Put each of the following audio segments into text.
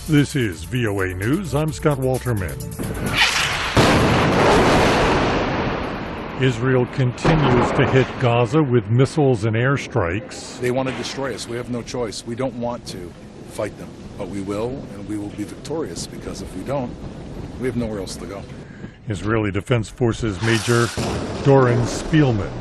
This is VOA News. I'm Scott Walterman. Israel continues to hit Gaza with missiles and airstrikes. They want to destroy us. We have no choice. We don't want to fight them, but we will, and we will be victorious, because if we don't, we have nowhere else to go. Israeli Defense Forces Major Doron Spielman.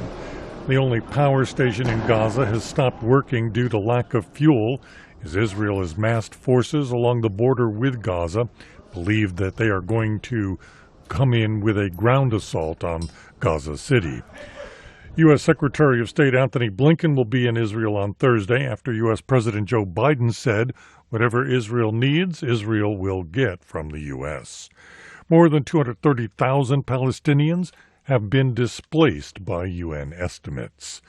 The only power station in Gaza has stopped working due to lack of fuel, as Israel has massed forces along the border with Gaza, believe that they are going to come in with a ground assault on Gaza City. U.S. Secretary of State Anthony Blinken will be in Israel on Thursday after U.S. President Joe Biden said whatever Israel needs, Israel will get from the U.S. More than 230,000 Palestinians have been displaced by UN estimates.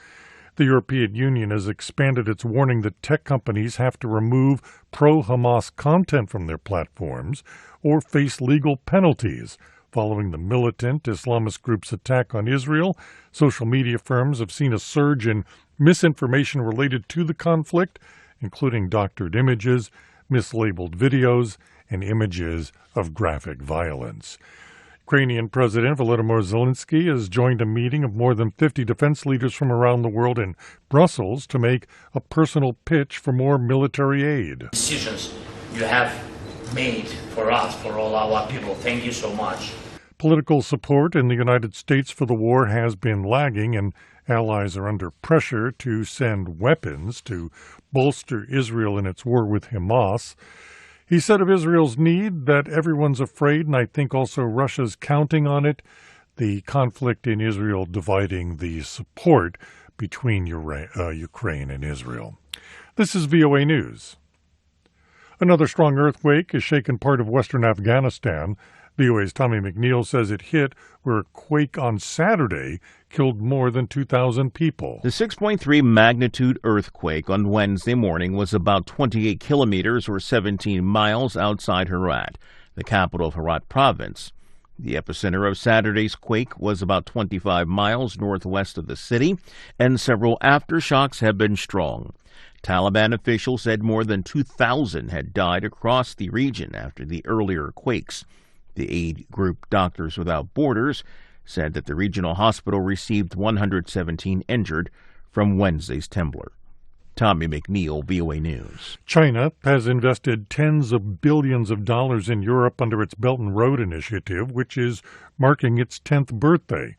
The European Union has expanded its warning that tech companies have to remove pro-Hamas content from their platforms or face legal penalties. Following the militant Islamist group's attack on Israel, social media firms have seen a surge in misinformation related to the conflict, including doctored images, mislabeled videos, and images of graphic violence. Ukrainian President Volodymyr Zelensky has joined a meeting of more than 50 defense leaders from around the world in Brussels to make a personal pitch for more military aid. Decisions you have made for us, for all our people. Thank you so much. Political support in the United States for the war has been lagging, and allies are under pressure to send weapons to bolster Israel in its war with Hamas. He said of Israel's need that everyone's afraid, and I think also Russia's counting on it, the conflict in Israel dividing the support between Ukraine and Israel. This is VOA News. Another strong earthquake has shaken part of western Afghanistan. VOA's Tommy McNeil says it hit where a quake on Saturday killed more than 2,000 people. The 6.3 magnitude earthquake on Wednesday morning was about 28 kilometers or 17 miles outside Herat, the capital of Herat province. The epicenter of Saturday's quake was about 25 miles northwest of the city, and several aftershocks have been strong. Taliban officials said more than 2,000 had died across the region after the earlier quakes. The aid group Doctors Without Borders said that the regional hospital received 117 injured from Wednesday's trembler. Tommy McNeil, VOA News. China has invested tens of billions of dollars in Europe under its Belt and Road Initiative, which is marking its 10th birthday.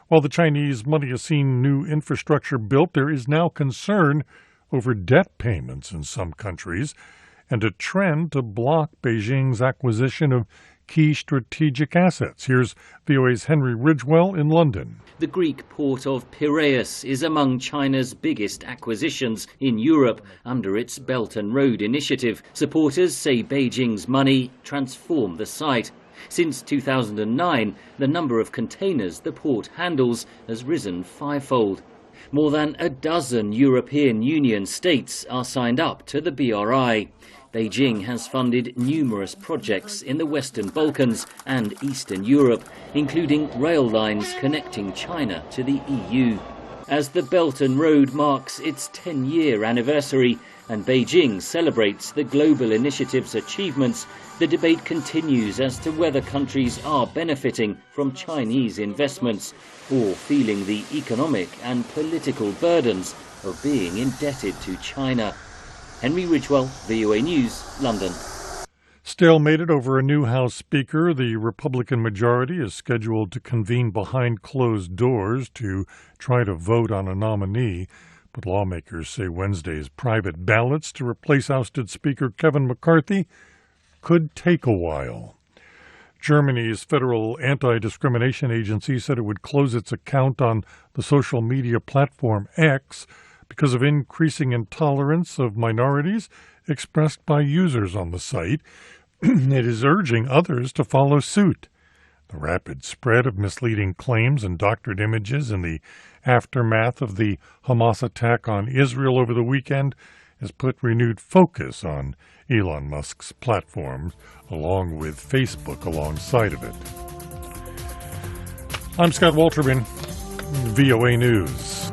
While the Chinese money has seen new infrastructure built, there is now concern over debt payments in some countries and a trend to block Beijing's acquisition of key strategic assets. Here's VOA's Henry Ridgewell in London. The Greek port of Piraeus is among China's biggest acquisitions in Europe under its Belt and Road Initiative. Supporters say Beijing's money transformed the site. Since 2009, the number of containers the port handles has risen fivefold. More than a dozen European Union states are signed up to the BRI. Beijing has funded numerous projects in the Western Balkans and Eastern Europe, including rail lines connecting China to the EU. As the Belt and Road marks its 10-year anniversary and Beijing celebrates the global initiative's achievements, the debate continues as to whether countries are benefiting from Chinese investments or feeling the economic and political burdens of being indebted to China. Henry Ridgewell, VOA News, London. Stalemated over a new House Speaker, the Republican majority is scheduled to convene behind closed doors to try to vote on a nominee. But lawmakers say Wednesday's private ballots to replace ousted Speaker Kevin McCarthy could take a while. Germany's Federal Anti-Discrimination Agency said it would close its account on the social media platform X because of increasing intolerance of minorities expressed by users on the site. It is urging others to follow suit. The rapid spread of misleading claims and doctored images in the aftermath of the Hamas attack on Israel over the weekend has put renewed focus on Elon Musk's platform, along with Facebook alongside of it. I'm Scott Walterman, VOA News.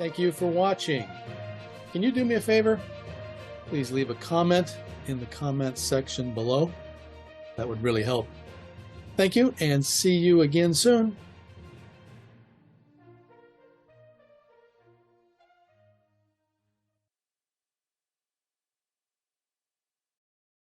Thank you for watching. Can you do me a favor? Please leave a comment in the comments section below. That would really help. Thank you, and see you again soon.